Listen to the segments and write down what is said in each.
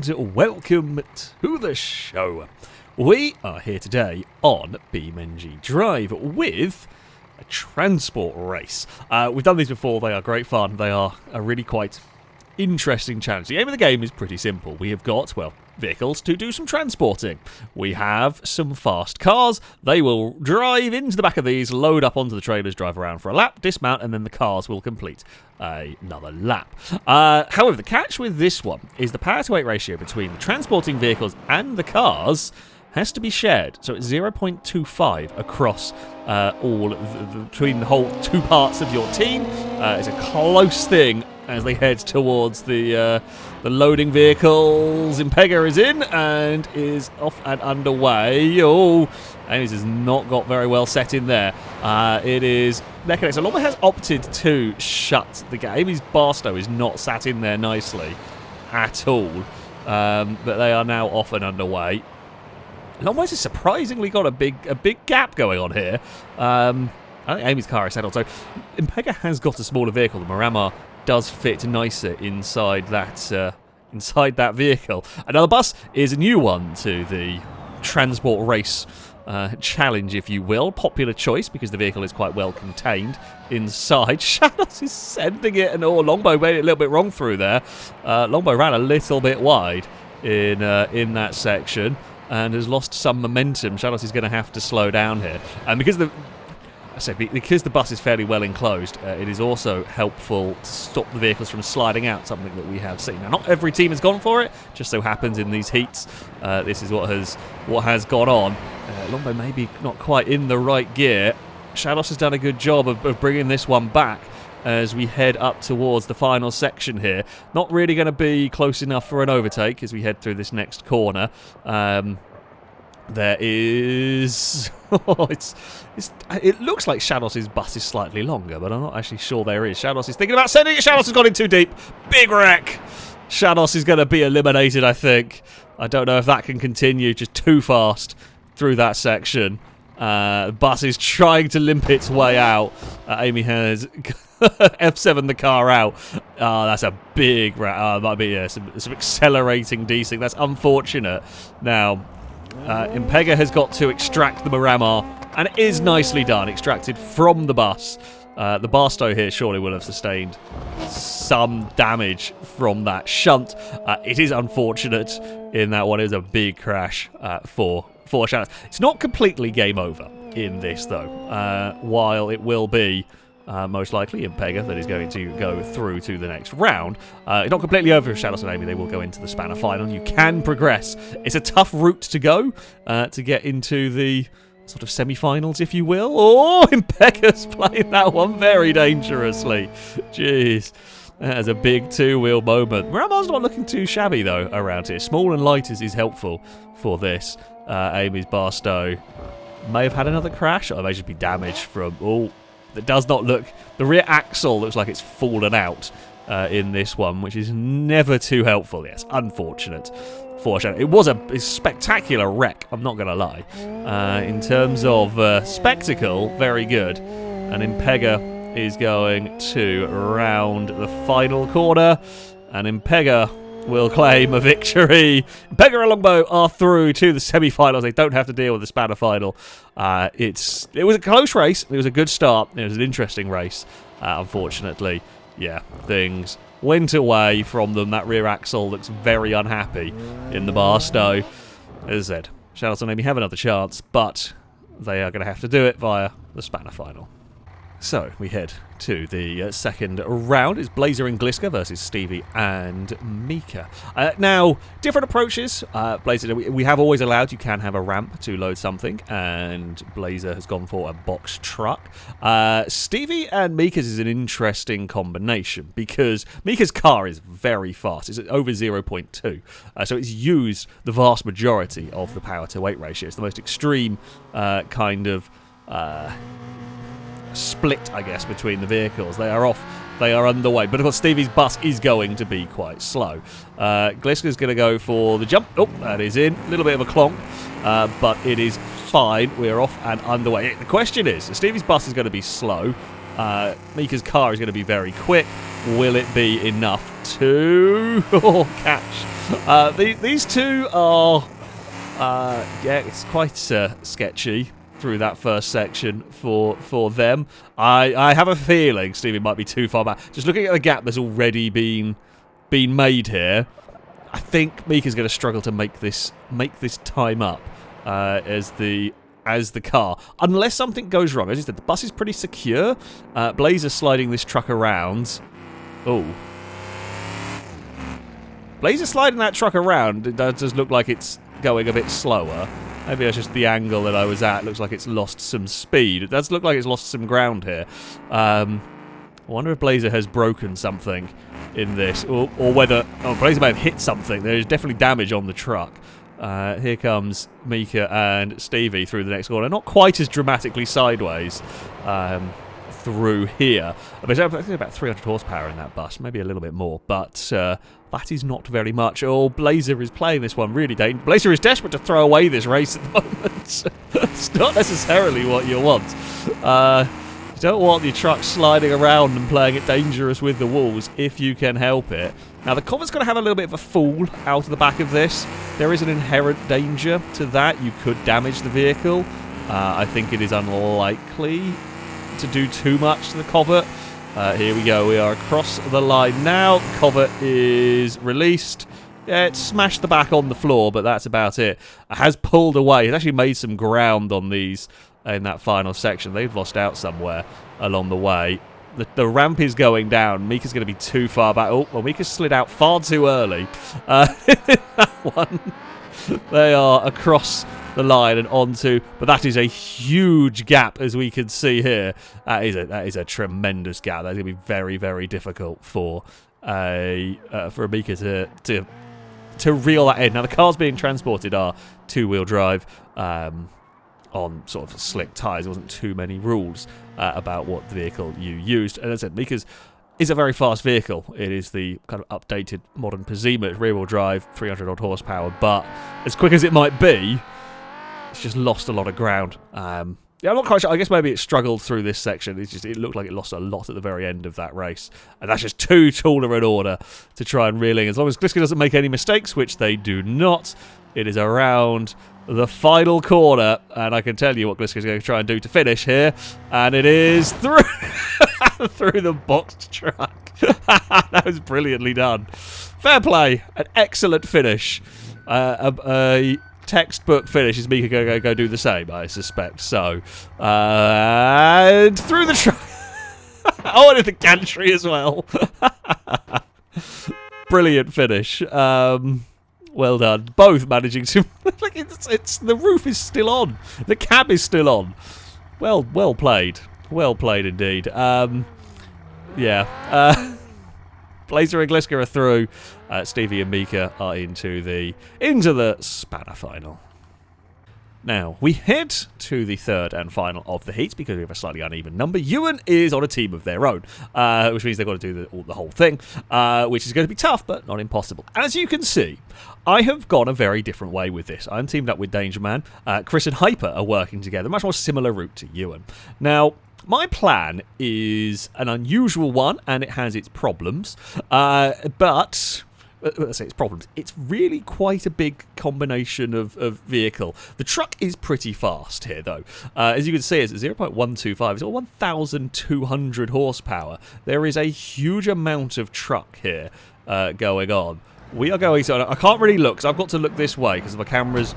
and welcome to the show. We are here today on BeamNG Drive with a transport race. We've done these before, they are great fun, they are a really quite interesting challenge. The aim of the game is pretty simple. We have got, well, vehicles to do some transporting. We have some fast cars. They will drive into the back of these, load up onto the trailers, drive around for a lap, dismount, and then the cars will complete another lap. However, the catch with this one is the power-to-weight ratio between the transporting vehicles and the cars has to be shared. So it's 0.25 across between the whole two parts of your team. It's a close thing as they head towards the loading vehicles. Impega is in and is off and underway. Oh, Ames has not got very well set in there. It is neck and neck. So Lomba has opted to shut the game. Amy's Barstow is not sat in there nicely at all. But they are now off and underway. Lomba's has surprisingly got a big gap going on here. I think Amy's car is settled. So Impega has got a smaller vehicle. The Miramar does fit nicer inside that vehicle. Another bus is a new one to the transport race challenge, if you will. Popular choice because the vehicle is quite well contained inside. Shadows is sending it, and Longbow made it a little bit wrong through there. Longbow ran a little bit wide in that section and has lost some momentum. Shadows is going to have to slow down here, and because the bus is fairly well enclosed, it is also helpful to stop the vehicles from sliding out, something that we have seen. Now, not every team has gone for it, just so happens in these heats, this is what has gone on. Longbow maybe not quite in the right gear. Shadows has done a good job of bringing this one back as we head up towards the final section here. Not really going to be close enough for an overtake as we head through this next corner. There is... it looks like Shadows' bus is slightly longer, but I'm not actually sure there is. Shadows is thinking about sending it. Shadows has gone in too deep. Big wreck. Shadows is going to be eliminated, I think. I don't know if that can continue. Just too fast through that section. The bus is trying to limp its way out. Amy has F7 the car out. That's a big wreck. Might be some accelerating desync. That's unfortunate. Now... Impega has got to extract the Miramar, and it is nicely done, extracted from the bus. The Barstow here surely will have sustained some damage from that shunt. It is unfortunate in that one. It is a big crash for Shadows. It's not completely game over in this, though, while it will be most likely Impega that is going to go through to the next round. It's not completely over for Shadows and Amy. They will go into the Spanner final. You can progress. It's a tough route to go to get into the sort of semi-finals, if you will. Oh, Impega's playing that one very dangerously. Jeez. That is a big two-wheel moment. Miramar's not looking too shabby, though, around here. Small and light is helpful for this. Amy's Barstow may have had another crash, or may just be damaged from... Oh, that does not look... The rear axle looks like it's fallen out in this one, which is never too helpful. Yes, unfortunate for Shadow. It was a spectacular wreck, I'm not going to lie. In terms of spectacle, very good. And Impega is going to round the final corner, and Impega will claim a victory. Impega and Longbow are through to the semi-finals. They don't have to deal with the Spanner final. It was a close race. It was a good start. It was an interesting race. Unfortunately, yeah, things went away from them. That rear axle looks very unhappy in the Barstow. As I said, Shadows and Amy have another chance, but they are going to have to do it via the Spanner final. So, we head to the second round. It's Blazer and Gliska versus Stevie and Mika. Now, different approaches. Blazer, we have always allowed you can have a ramp to load something, and Blazer has gone for a box truck. Stevie and Mika's is an interesting combination because Mika's car is very fast. It's over 0.2, so it's used the vast majority of the power-to-weight ratio. It's the most extreme kind of... split, I guess, between the vehicles. They are off, they are underway, but of course Stevie's bus is going to be quite slow. Gliska's going to go for the jump. Oh, that is in. A little bit of a clonk, but it is fine. We're off and underway. The question is, Stevie's bus is going to be slow. Mika's car is going to be very quick. Will it be enough to catch These two are, yeah, it's quite sketchy through that first section for them. I have a feeling Stevie might be too far back. Just looking at the gap that's already been made here, I think Mika's going to struggle to make this time up as the car, unless something goes wrong. As I said, the bus is pretty secure. Blazer sliding this truck around. Oh. Blazer sliding that truck around, it does look like it's going a bit slower. Maybe that's just the angle that I was at. It looks like it's lost some speed. It does look like it's lost some ground here. I wonder if Blazer has broken something in this, or whether... Oh, Blazer may have hit something. There is definitely damage on the truck. Here comes Mika and Stevie through the next corner. Not quite as dramatically sideways through here. I think about 300 horsepower in that bus, maybe a little bit more, but that is not very much. Oh, Blazer is playing this one really dangerous. Blazer is desperate to throw away this race at the moment. It's not necessarily what you want. You don't want your truck sliding around and playing it dangerous with the walls if you can help it. Now, the cover's going to have a little bit of a fall out of the back of this. There is an inherent danger to that. You could damage the vehicle. I think it is unlikely to do too much to the covert. Here we go. We are across the line now. Covert is released. Yeah, it smashed the back on the floor, but that's about it. It has pulled away. It's actually made some ground on these in that final section. They've lost out somewhere along the way. The ramp is going down. Mika's going to be too far back. Oh, well, Mika slid out far too early. That one. They are across the line and onto, but that is a huge gap, as we can see here. That is a tremendous gap. That's going to be very, very difficult for Mika to reel that in. Now, the cars being transported are two-wheel drive. On sort of slick tyres. There wasn't too many rules about what vehicle you used. And as I said, Mika's is a very fast vehicle. It is the kind of updated modern Pazima. It's rear-wheel drive, 300 odd horsepower, but as quick as it might be, it's just lost a lot of ground. Yeah, I'm not quite sure. I guess maybe it struggled through this section. It looked like it lost a lot at the very end of that race. And that's just too tall of an order to try and reel in. As long as Gliska doesn't make any mistakes, which they do not, it is around the final corner, and I can tell you what Gliska's going to try and do to finish here, and it is through through the boxed truck. That was brilliantly done. Fair play, an excellent finish, a textbook finish. Is Mika going to go do the same? I suspect so. And through the truck. Oh, and in the gantry as well. Brilliant finish. Well done. Both managing to... Like it's the roof is still on. The cab is still on. Well played. Well played indeed. Yeah. Blazer and Gliska are through. Stevie and Mika are into the spanner final. Now, we head to the third and final of the heats because we have a slightly uneven number. Ewan is on a team of their own, which means they've got to do the whole thing, which is going to be tough, but not impossible. As you can see, I have gone a very different way with this. I'm teamed up with Danger Man. Chris and Hyper are working together, much more similar route to Ewan. Now, my plan is an unusual one, and it has its problems, but... Let's say its problems. It's really quite a big combination of vehicle. The truck is pretty fast here, though. As you can see, it's 0.125. It's all 1,200 horsepower. There is a huge amount of truck here going on. We are going to... I can't really look, because I've got to look this way, because the camera's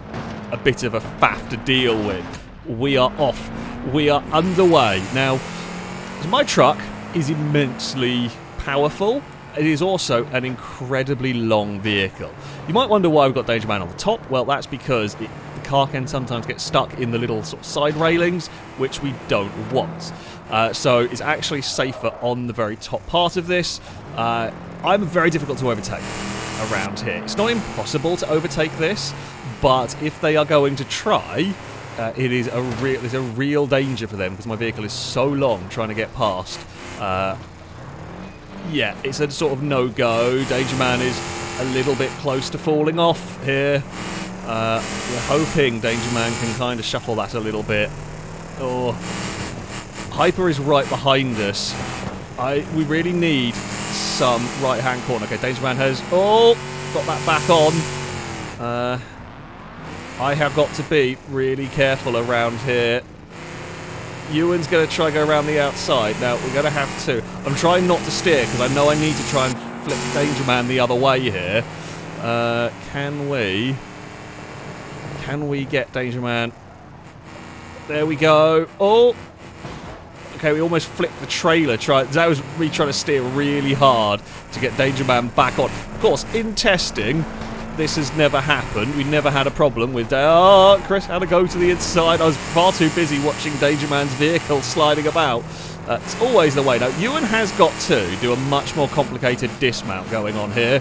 a bit of a faff to deal with. We are off. We are underway. Now, my truck is immensely powerful. It is also an incredibly long vehicle. You might wonder why we've got Danger Man on the top. Well, that's because the car can sometimes get stuck in the little sort of side railings, which we don't want. So it's actually safer on the very top part of this. I'm very difficult to overtake around here. It's not impossible to overtake this, but if they are going to try, there's a real danger for them because my vehicle is so long trying to get past. Yeah, it's a sort of no-go. Danger Man is a little bit close to falling off here. We're hoping Danger Man can kind of shuffle that a little bit. Oh, Hyper is right behind us. We really need some right-hand corner. Okay, Danger Man has... Oh, got that back on. I have got to be really careful around here. Ewan's going to try and go around the outside. Now, we're going to have to... I'm trying not to steer, because I know I need to try and flip Danger Man the other way here. Can we get Danger Man? There we go. Oh! Okay, we almost flipped the trailer. That was me trying to steer really hard to get Danger Man back on. Of course, in testing, this has never happened. We never had a problem with... Oh, Chris had to go to the inside. I was far too busy watching Danger Man's vehicle sliding about. It's always the way. Now, Ewan has got to do a much more complicated dismount going on here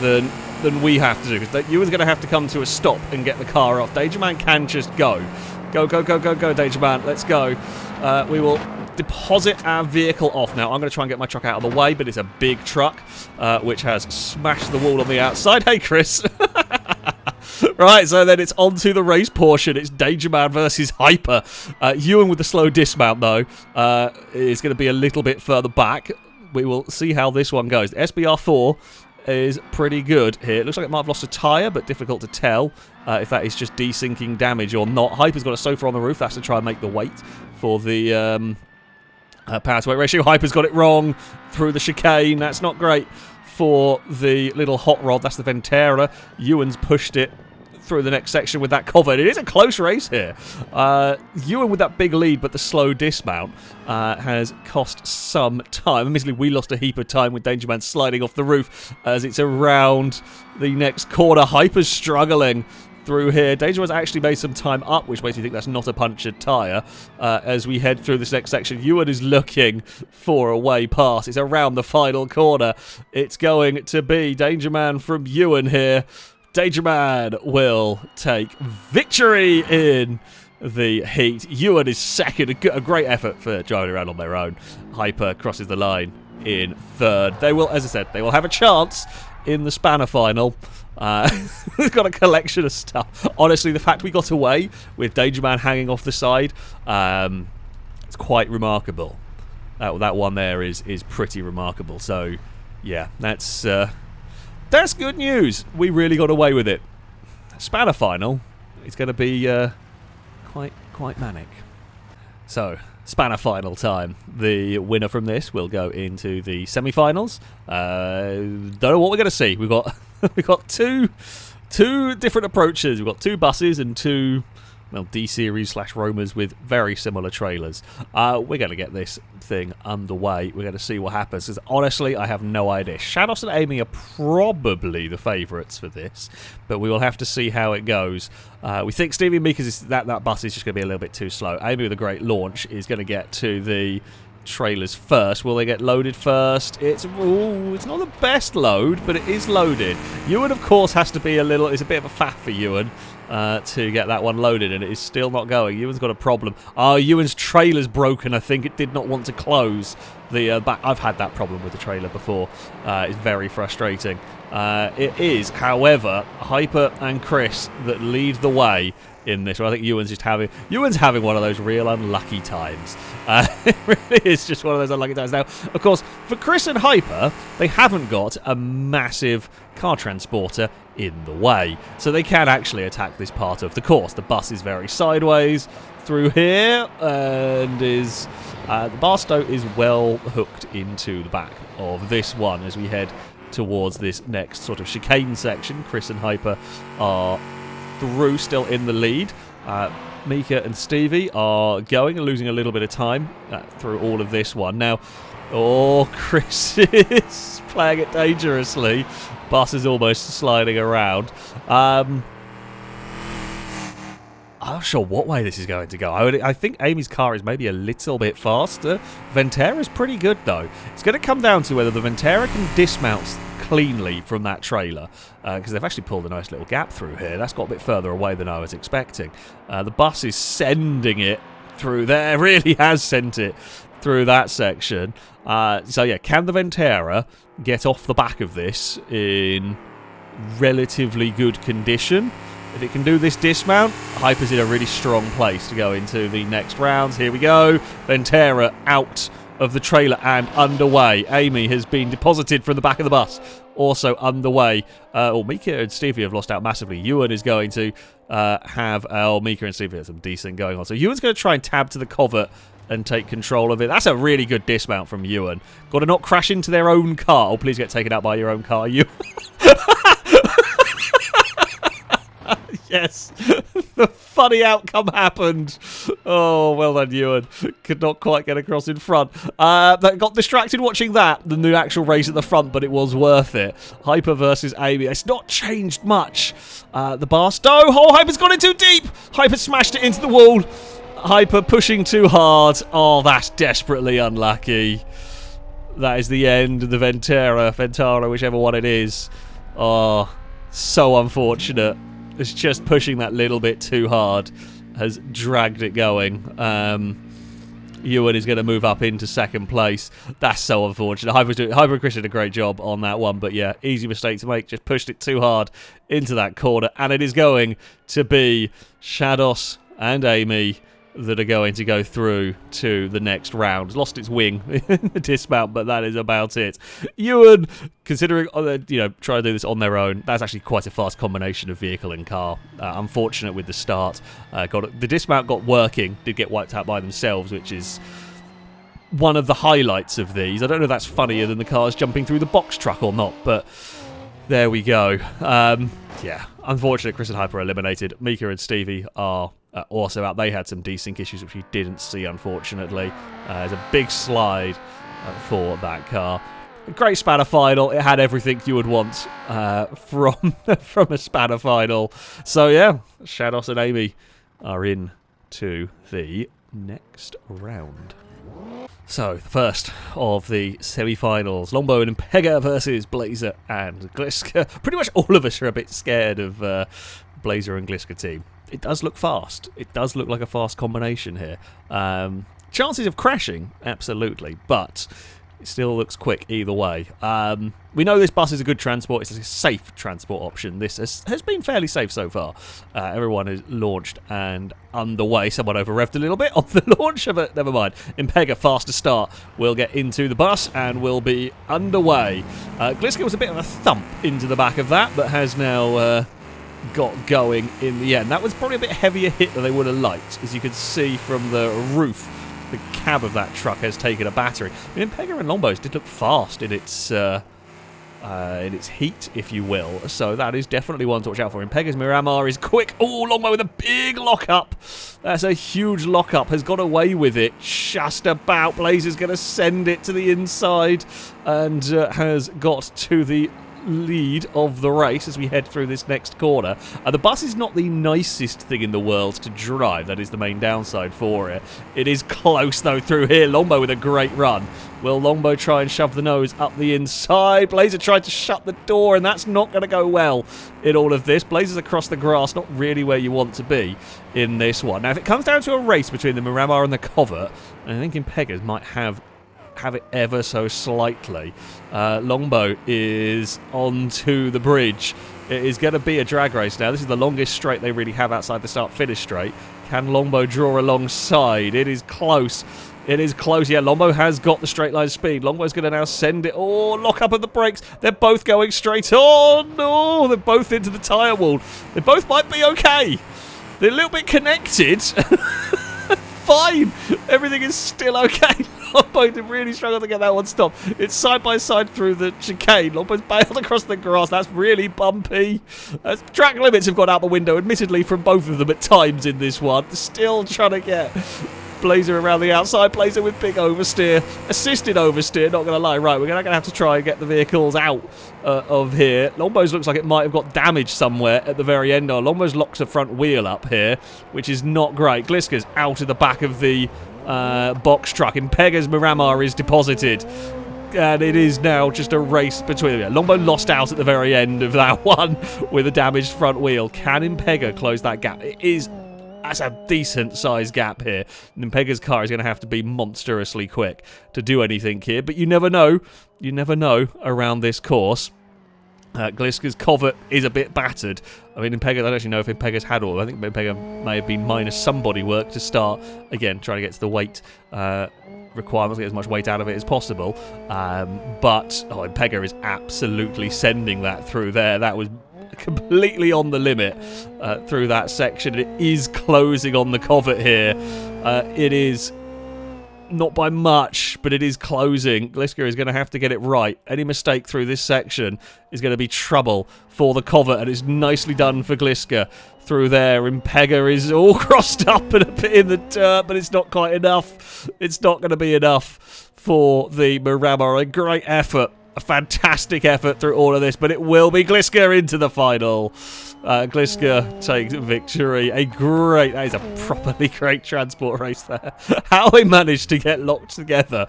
than we have to do. Because Ewan's going to have to come to a stop and get the car off. Danger Man can just go. Go, go, go, go, go, Danger Man. Let's go. We will deposit our vehicle off. Now, I'm going to try and get my truck out of the way, but it's a big truck, which has smashed the wall on the outside. Hey, Chris. Right, so then it's on to the race portion. It's Danger Man versus Hyper. Ewan with the slow dismount, though, is going to be a little bit further back. We will see how this one goes. The SBR4 is pretty good here. It looks like it might have lost a tyre, but difficult to tell if that is just desinking damage or not. Hyper's got a sofa on the roof. That's to try and make the weight for the power to weight ratio. Hyper's got it wrong through the chicane. That's not great for the little hot rod. That's the Ventera. Ewan's pushed it through the next section with that covert. It is a close race here. Ewan with that big lead, but the slow dismount has cost some time. Admittedly, we lost a heap of time with Danger Man sliding off the roof as it's around the next corner. Hyper's struggling through here. Danger Man's actually made some time up, which makes me think that's not a punctured tyre. As we head through this next section, Ewan is looking for a way past. It's around the final corner. It's going to be Danger Man from Ewan here. Danger Man will take victory in the heat. Ewan is second. A great effort for driving around on their own. Hyper crosses the line in third. They will, as I said, they will have a chance in the Spanner final. We've got a collection of stuff. Honestly, the fact we got away with Danger Man hanging off the side, it's quite remarkable. That one there is pretty remarkable. So, yeah, that's good news. We really got away with it. Spanner final. It's going to be quite manic. So, Spanner final time. The winner from this will go into the semi-finals. Don't know what we're going to see. We've got two different approaches. We've got two buses and two, well, D-Series / Romers with very similar trailers. We're going to get this thing underway. We're going to see what happens. Because honestly, I have no idea. Shadows and Amy are probably the favourites for this, but we will have to see how it goes. We think Stevie Meekers, that bus is just going to be a little bit too slow. Amy with a great launch is going to get to the trailers first. Will they get loaded first? It's not the best load, but it is loaded. Ewan, of course, has to be it's a bit of a faff for Ewan to get that one loaded, and it is still not going. Ewan's got a problem. Ewan's trailer's broken. I think it did not want to close the back. I've had that problem with the trailer before. It's very frustrating. It is, however, Hyper and Chris that lead the way in this. I think Ewan's having one of those real unlucky times. It really is just one of those unlucky times. Now, of course, for Chris and Hyper, they haven't got a massive car transporter in the way, so they can actually attack this part of the course. The bus is very sideways through here, and the Barstow is well hooked into the back of this one as we head towards this next sort of chicane section. Chris and Hyper are through, still in the lead. Mika and Stevie are going and losing a little bit of time through all of this one. Now, Chris is playing it dangerously. Bus is almost sliding around. I'm not sure what way this is going to go. I think Amy's car is maybe a little bit faster. Ventera's pretty good, though. It's going to come down to whether the Ventera can dismount cleanly from that trailer, because they've actually pulled a nice little gap through here. That's got a bit further away than I was expecting. The bus is sending it through there. Really has sent it through that section. So yeah, can the Ventera get off the back of this in relatively good condition? If it can do this dismount, Hyper's in a really strong place to go into the next rounds. Here we go. Ventera out of the trailer and underway. Amy has been deposited from the back of the bus, also underway. Mika and Stevie have lost out massively. Ewan is going to have... Mika and Stevie have some decent going on. So Ewan's going to try and tab to the covert and take control of it. That's a really good dismount from Ewan. Got to not crash into their own car. Oh, please get taken out by your own car, Ewan. Yes, the funny outcome happened. Oh, well done, Ewan. Could not quite get across in front. That got distracted watching that, the actual race at the front, but it was worth it. Hyper versus Amy. It's not changed much. The bar stow. Oh, Hyper's gone in too deep. Hyper smashed it into the wall. Hyper pushing too hard. Oh, that's desperately unlucky. That is the end of the Ventara, whichever one it is. Oh, so unfortunate. It's just pushing that little bit too hard has dragged it going. Ewan is going to move up into second place. That's so unfortunate. Hyper and Chris did a great job on that one, but yeah, easy mistake to make. Just pushed it too hard into that corner, and it is going to be Shados and Amy that are going to go through to the next round. Lost its wing in the dismount, but that is about it. Ewan, considering, trying to do this on their own, that's actually quite a fast combination of vehicle and car. Unfortunate with the start. The dismount got working, did get wiped out by themselves, which is one of the highlights of these. I don't know if that's funnier than the cars jumping through the box truck or not, but there we go. Yeah, unfortunate. Chris and Hyper are eliminated. Mika and Stevie are also out. They had some desync issues, which we didn't see, unfortunately. There's a big slide for that car. A great spanner final. It had everything you would want from a spanner final. So, yeah, Shados and Amy are in to the next round. So, the first of the semi-finals. Longbow and Pega versus Blazer and Gliska. Pretty much all of us are a bit scared of Blazer and Gliska team. It does look fast. It does look like a fast combination here. Chances of crashing, absolutely, but it still looks quick either way. We know this bus is a good transport. It's a safe transport option. This has been fairly safe so far. Everyone is launched and underway. Someone over-revved a little bit on the launch, but never mind. Impega, faster start, will get into the bus and will be underway. Gliska was a bit of a thump into the back of that, but has now... got going in the end. That was probably a bit heavier hit than they would have liked. As you can see from the roof, the cab of that truck has taken a battering. I mean, Impega and Longbows did look fast in its heat, if you will. So that is definitely one to watch out for. Impega's Miramar is quick. Oh, Longbow with a big lockup. That's a huge lockup. Has got away with it. Just about. Blazer's going to send it to the inside and has got to the lead of the race as we head through this next corner. The bus is not the nicest thing in the world to drive. That is the main downside for it. It is close though through here. Longbow with a great run. Will Longbow try and shove the nose up the inside? Blazer tried to shut the door, and that's not going to go well in all of this. Blazer's across the grass, not really where you want to be in this one. Now, if it comes down to a race between the Miramar and the Covert, I think Impegas might have it ever so slightly. Longbow is onto the bridge. It is going to be a drag race now. This is the longest straight they really have outside the start-finish straight. Can Longbow draw alongside? It is close. It is close. Yeah, Longbow has got the straight line speed. Longbow's going to now send it. Oh, lock up at the brakes. They're both going straight. Oh, no. They're both into the tyre wall. They both might be okay. They're a little bit connected. Fine. Everything is still okay. Longbow did really struggle to get that one stopped. It's side by side through the chicane. Longbow's bailed across the grass. That's really bumpy. Track limits have gone out the window, admittedly, from both of them at times in this one. Still trying to get Blazer around the outside. Blazer with big oversteer. Assisted oversteer, not going to lie. Right, we're going to have to try and get the vehicles out of here. Longbow's looks like it might have got damaged somewhere at the very end. Oh, Longbow's locks the front wheel up here, which is not great. Gliska's out of the back of the box truck. Impega's Miramar is deposited. And it is now just a race between them. Longbow lost out at the very end of that one with a damaged front wheel. Can Impega close that gap? That's a decent sized gap here. Impega's car is going to have to be monstrously quick to do anything here. But you never know. You never know around this course. Gliska's covert is a bit battered. I mean, Impega, I don't actually know if Impega's had all. I think Impega may have been minus somebody work to start. Again, trying to get to the weight requirements, get as much weight out of it as possible. But Impega is absolutely sending that through there. That was completely on the limit through that section. It is closing on the covert here. It is not by much, but it is closing. Gliska is going to have to get it right. Any mistake through this section is going to be trouble for the covert, and it's nicely done for Gliska through there. Impega is all crossed up and a bit in the dirt, but it's not quite enough. It's not going to be enough for the Miramar. A great effort. A fantastic effort through all of this, but it will be Gliska into the final. Gliska takes victory. That is a properly great transport race there. How they managed to get locked together,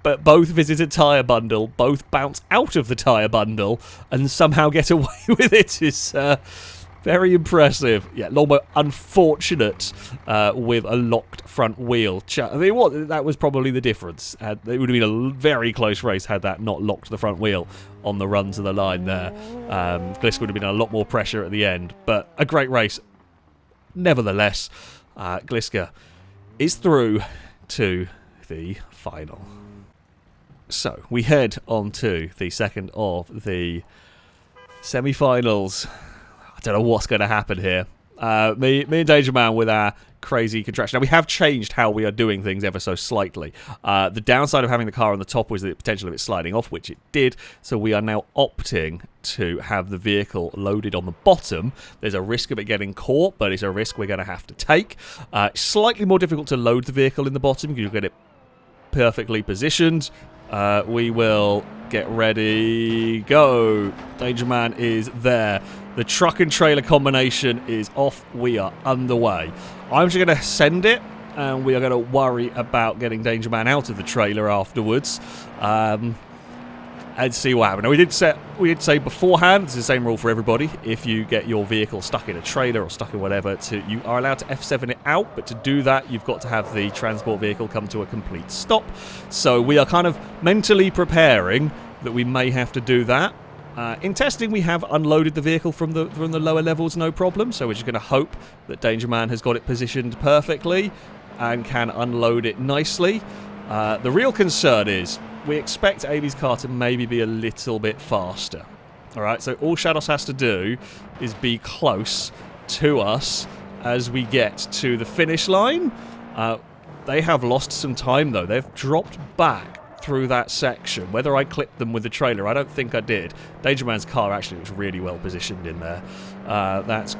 but both visit a tyre bundle, both bounce out of the tyre bundle, and somehow get away with it is very impressive. Yeah, Longbow unfortunate with a locked front wheel. I mean, what? That was probably the difference. It would have been a very close race had that not locked the front wheel on the run to the line there. Gliska would have been a lot more pressure at the end, but a great race. Nevertheless, Gliska is through to the final. So, we head on to the second of the semi-finals. I don't know what's going to happen here. Me and Danger Man with our crazy contraction. Now, we have changed how we are doing things ever so slightly. The downside of having the car on the top was the potential of it sliding off, which it did. So we are now opting to have the vehicle loaded on the bottom. There's a risk of it getting caught, but it's a risk we're going to have to take. Slightly more difficult to load the vehicle in the bottom because you get it perfectly positioned. We will get ready. Go. Danger Man is there. The truck and trailer combination is off. We are underway. I'm just going to send it, and we are going to worry about getting Danger Man out of the trailer afterwards, and see what happens. Now, we did say beforehand, it's the same rule for everybody. If you get your vehicle stuck in a trailer or stuck in whatever, you are allowed to F7 it out, but to do that, you've got to have the transport vehicle come to a complete stop. So we are kind of mentally preparing that we may have to do that. In testing, we have unloaded the vehicle from the lower levels, no problem. So we're just going to hope that Danger Man has got it positioned perfectly and can unload it nicely. The real concern is we expect Amy's car to maybe be a little bit faster. All right, so all Shadows has to do is be close to us as we get to the finish line. They have lost some time, though. They've dropped back through that section. Whether I clipped them with the trailer, I don't think I did. Danger Man's car actually was really well positioned in there. That's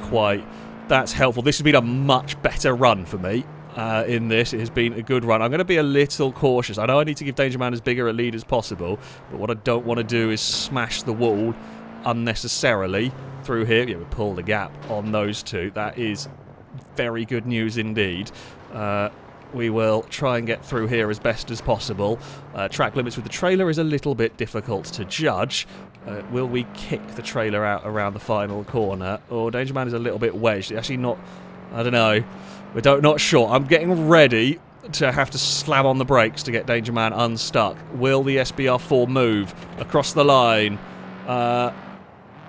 helpful. This has been a much better run for me. In this, it has been a good run. I'm going to be a little cautious. I know I need to give Danger Man as bigger a lead as possible, but what I don't want to do is smash the wall unnecessarily through here. Yeah, we pull the gap on those two. That is very good news indeed. We will try and get through here as best as possible. Track limits with the trailer is a little bit difficult to judge. Will we kick the trailer out around the final corner? Or Danger Man is a little bit wedged. Actually not, I don't know. We're not sure. I'm getting ready to have to slam on the brakes to get Danger Man unstuck. Will the SBR4 move across the line? The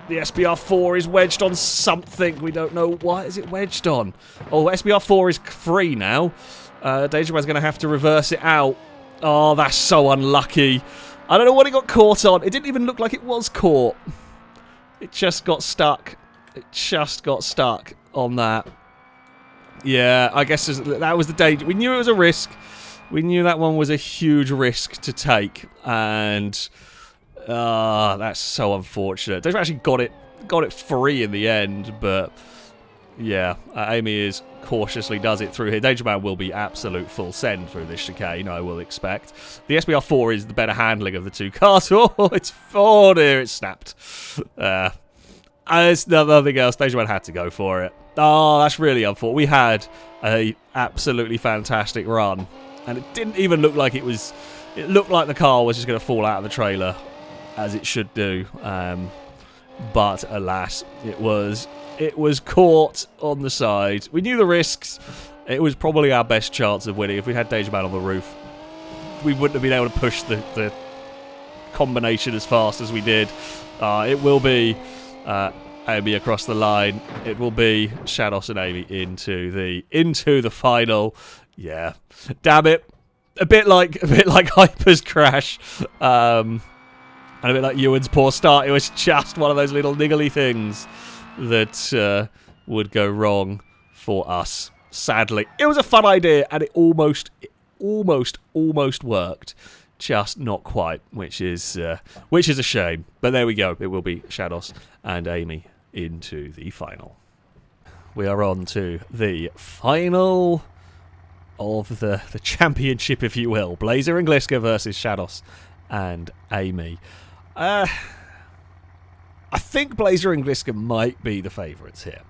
SBR4 is wedged on something. We don't know what is it wedged on. Oh, SBR4 is free now. Danger Man's going to have to reverse it out. Oh, that's so unlucky. I don't know what it got caught on. It didn't even look like it was caught. It just got stuck. It just got stuck on that. Yeah, I guess that was the danger. We knew it was a risk. We knew that one was a huge risk to take. And that's so unfortunate. They've actually got it free in the end, but yeah, Amy cautiously does it through here. Danger Man will be absolute full send through this chicane, I will expect. The SBR4 is the better handling of the two cars. Oh dear, it's snapped. There's nothing else. Danger Man had to go for it. Oh, that's really unfortunate. We had a absolutely fantastic run, and it didn't even look like it was. It looked like the car was just going to fall out of the trailer, as it should do. But alas, it was caught on the side. We knew the risks. It was probably our best chance of winning. If we had Danger Man on the roof, we wouldn't have been able to push the combination as fast as we did. It will be Amy across the line. It will be Shados and Amy into the final. Yeah, damn it. A bit like Hyper's crash. And a bit like Ewan's poor start. It was just one of those little niggly things that would go wrong for us. Sadly, it was a fun idea, and it almost worked. Just not quite, which is a shame. But there we go. It will be Shados and Amy into the final. We are on to the final of the championship, if you will. Blazer and Gliska versus Shados and Amy. I think Blazer and Gliska might be the favourites here.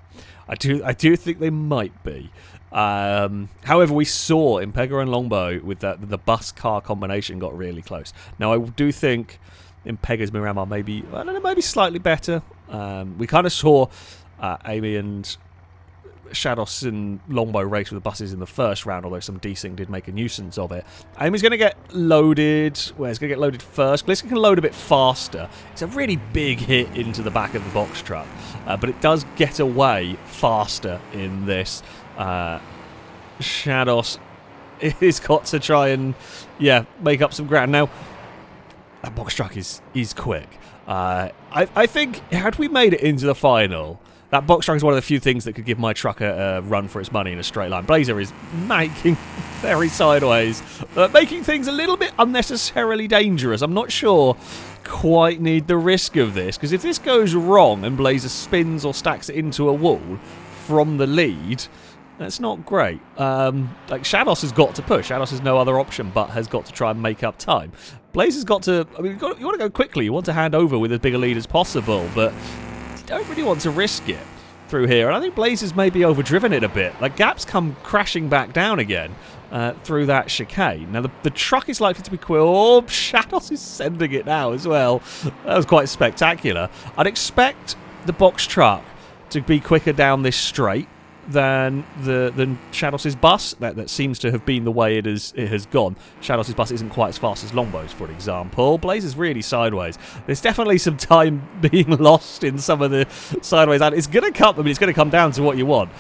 I do think they might be. However, we saw Impega and Longbow with the bus-car combination got really close. Now, I do think Impega's Miramar maybe slightly better. We kind of saw Amy and Shados and Longbow race with the buses in the first round, although some desync did make a nuisance of it. Amy's going to get loaded. Well, it's going to get loaded first. Gliska can load a bit faster. It's a really big hit into the back of the box truck, but it does get away faster in this. Shados is got to try and make up some ground. Now, that box truck is quick. I think had we made it into the final, that box truck is one of the few things that could give my truck a run for its money in a straight line. Blazer is making very sideways, making things a little bit unnecessarily dangerous. I'm not sure quite need the risk of this, because if this goes wrong and Blazer spins or stacks it into a wall from the lead, that's not great. Like, Shados has got to push. Shados has no other option but has got to try and make up time. Blazer's got to... I mean, you want to go quickly. You want to hand over with as big a lead as possible, but you don't really want to risk it through here. And I think Blazer's maybe overdriven it a bit. Like, gaps come crashing back down again through that chicane. Now, the truck is likely to be quick. Oh, Shados is sending it now as well. That was quite spectacular. I'd expect the box truck to be quicker down this straight than Shados' bus. That seems to have been the way it has gone. Shados' bus isn't quite as fast as Longbow's, for example. Blazer's really sideways. There's definitely some time being lost in some of the sideways, and it's going to come. I mean, it's going to come down to what you want.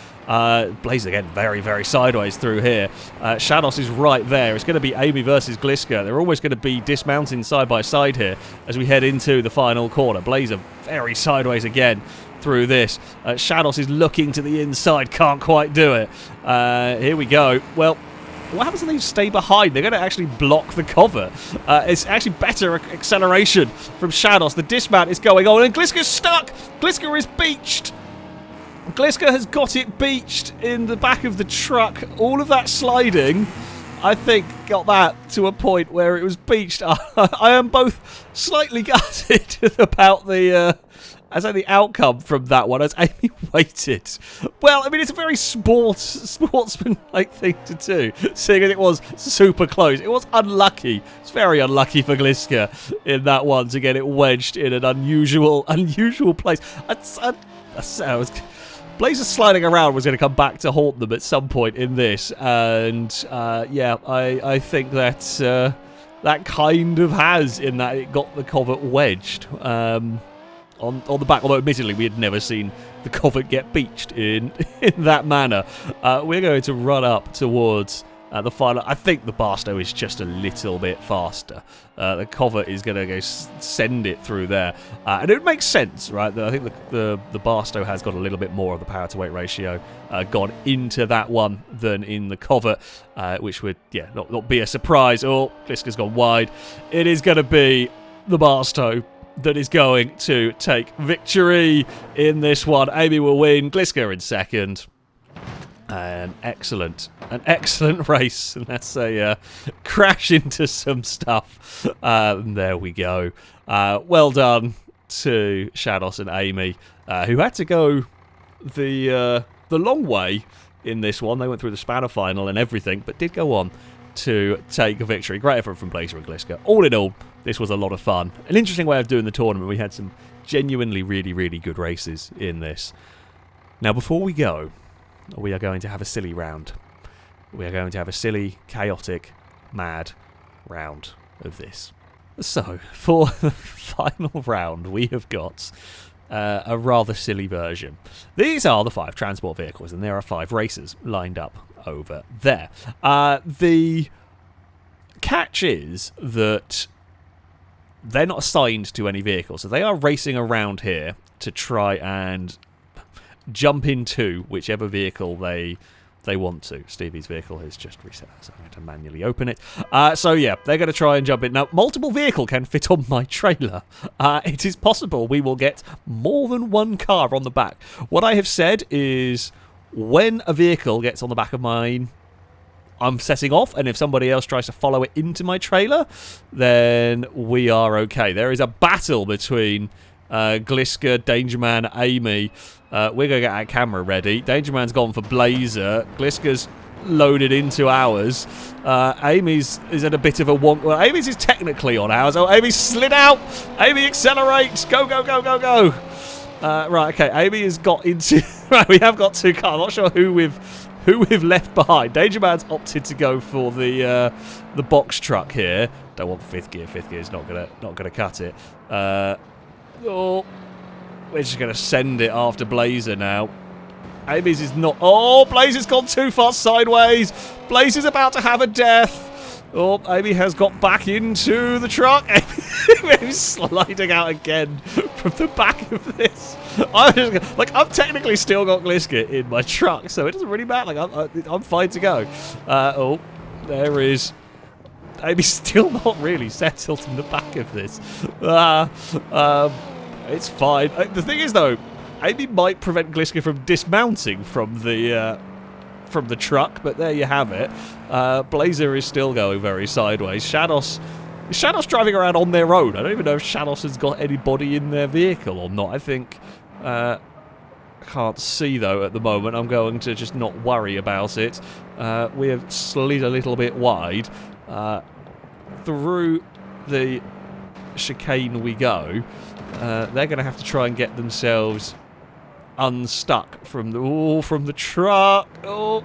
Blazer again, very, very sideways through here. Shados is right there. It's going to be Amy versus Gliska. They're almost going to be dismounting side by side here as we head into the final corner. Blazer very sideways again through this. Shados is looking to the inside, can't quite do it. Here we go. Well, what happens when they stay behind? They're going to actually block the cover. It's actually better acceleration from Shados. The dismount is going on, and Gliska's stuck. Gliska is beached. Gliska has got it beached in the back of the truck. All of that sliding, I think, got that to a point where it was beached. I am both slightly gutted about the outcome from that one, as Amy waited. Well, I mean, it's a very sportsman-like thing to do, seeing as it was super close. It was unlucky. It's very unlucky for Gliska in that one to get it wedged in an unusual place. Blazer sliding around was going to come back to haunt them at some point in this, and I think that that kind of has, in that it got the covert wedged on the back, although admittedly we had never seen the covert get beached in that manner. We're going to run up towards the final. I think the Barstow is just a little bit faster. The covert is going to go send it through there. And it makes sense, right? I think the Barstow has got a little bit more of the power to weight ratio gone into that one than in the covert, which would, not be a surprise. Oh, Gliska's gone wide. It is going to be the Barstow that is going to take victory in this one. Amy will win, Gliska in second. An excellent race, and that's a crash into some stuff. There we go. Well done to Shados and Amy, who had to go the long way in this one. They went through the spanner final and everything, but did go on to take a victory. Great effort from Blazer and Gliska. All in all, this was a lot of fun. An interesting way of doing the tournament. We had some genuinely really, really good races in this. Now, before we go, we are going to have a silly round. We are going to have a silly, chaotic, mad round of this. So, for the final round, we have got a rather silly version. These are the 5 transport vehicles, and there are 5 racers lined up over there. The catch is that they're not assigned to any vehicle, so they are racing around here to try and jump into whichever vehicle they want to. Stevie's vehicle has just reset, so I'm going to manually open it. So yeah, they're going to try and jump in. Now, multiple vehicle can fit on my trailer. It is possible we will get more than one car on the back. What I have said is when a vehicle gets on the back of mine, I'm setting off, and if somebody else tries to follow it into my trailer, then we are okay. There is a battle between Gliska, Dangerman, Amy. We're going to get our camera ready. Dangerman's gone for Blazer. Gliska's loaded into ours. Amy's is at a bit of a wonk. Well, Amy's is technically on ours. Oh, Amy slid out. Amy accelerates. Go, go, go, go, go. Right, okay. Amy has got into... Right, we have got 2 cars. I'm not sure who we've left behind. Dangerman's opted to go for the box truck here. Don't want 5th gear. 5th gear is not gonna cut it. Oh, we're just gonna send it after Blazer now. Amy's is not. Oh, Blazer's gone too far sideways. Blazer's about to have a death. Oh, Amy has got back into the truck. Amy's sliding out again from the back of this. I've technically still got Gliska in my truck, so it doesn't really matter. Like, I'm fine to go. Oh, there is. Amy's still not really settled in the back of this. It's fine. The thing is, though, Amy might prevent Gliska from dismounting from the truck, but there you have it. Blazer is still going very sideways. Is Shadows driving around on their own? I don't even know if Shadows has got anybody in their vehicle or not. I think... can't see, though, at the moment. I'm going to just not worry about it. We have slid a little bit wide. Through the chicane we go. They're going to have to try and get themselves unstuck from the truck. Oh,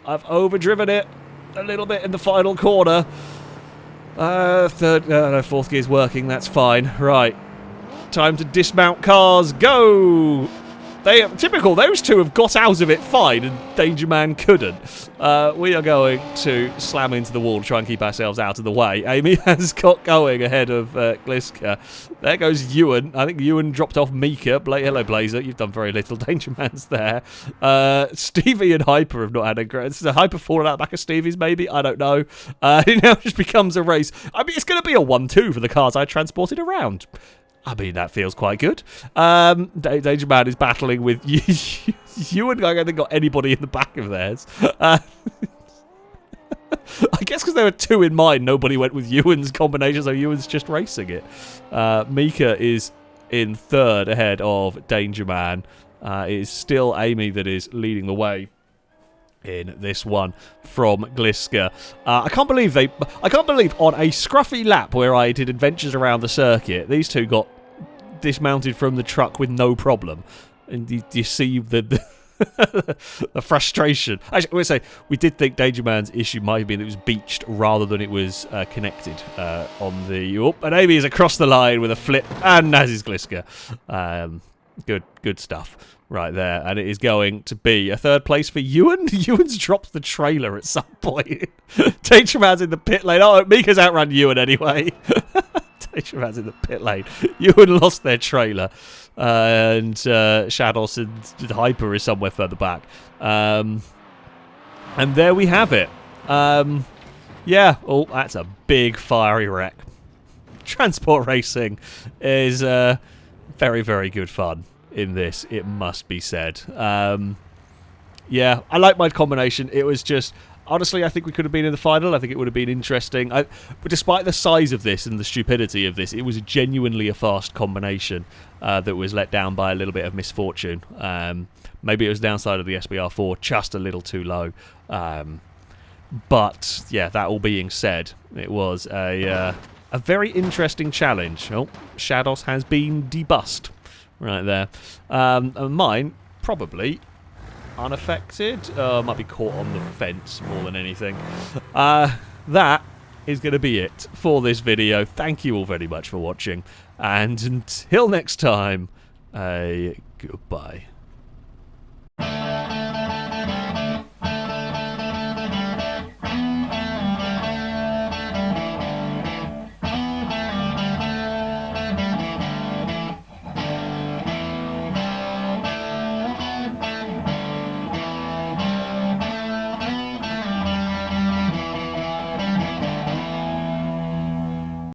I've overdriven it a little bit in the final corner. 4th gear's working. That's fine. Right, time to dismount cars. Go. Typical. Those 2 have got out of it fine, and Dangerman couldn't. We are going to slam into the wall to try and keep ourselves out of the way. Amy has got going ahead of Gliska. There goes Ewan. I think Ewan dropped off Mika. Hello, Blazer. You've done very little. Dangerman's there. Stevie and Hyper have not had a great... Is Hyper falling out the back of Stevie's, maybe? I don't know. It now just becomes a race. I mean, it's going to be a 1-2 for the cars I transported around. I mean, that feels quite good. Dangerman is battling with Ewan. I don't think got anybody in the back of theirs. I guess because there were 2 in mind, nobody went with Ewan's combination, so Ewan's just racing it. Mika is in 3rd ahead of Dangerman. It is still Amy that is leading the way in this one from Gliska. I can't believe on a scruffy lap where I did adventures around the circuit, these 2 got dismounted from the truck with no problem. And you see the frustration. Actually, I would say we did think Dangerman's issue might have been that it was beached rather than it was connected on the... Oh, and Amy is across the line with a flip, and as is Gliska. Good stuff. Right there, and it is going to be a 3rd place for Ewan. Ewan's dropped the trailer at some point. Dangerman's in the pit lane. Oh, Mika's outrun Ewan anyway. Dangerman's in the pit lane. Ewan lost their trailer. And Shadows and Hyper is somewhere further back. And there we have it. Yeah, oh, that's a big fiery wreck. Transport racing is very, very good fun in this, it must be said. Yeah, I like my combination. It was just... Honestly, I think we could have been in the final. I think it would have been interesting. But despite the size of this and the stupidity of this, it was genuinely a fast combination that was let down by a little bit of misfortune. Maybe it was downside of the SBR4, just a little too low. But, yeah, that all being said, it was a very interesting challenge. Oh, Shadows has been debussed. Right there. And mine, probably unaffected. Might be caught on the fence more than anything. That is going to be it for this video. Thank you all very much for watching, and until next time, goodbye.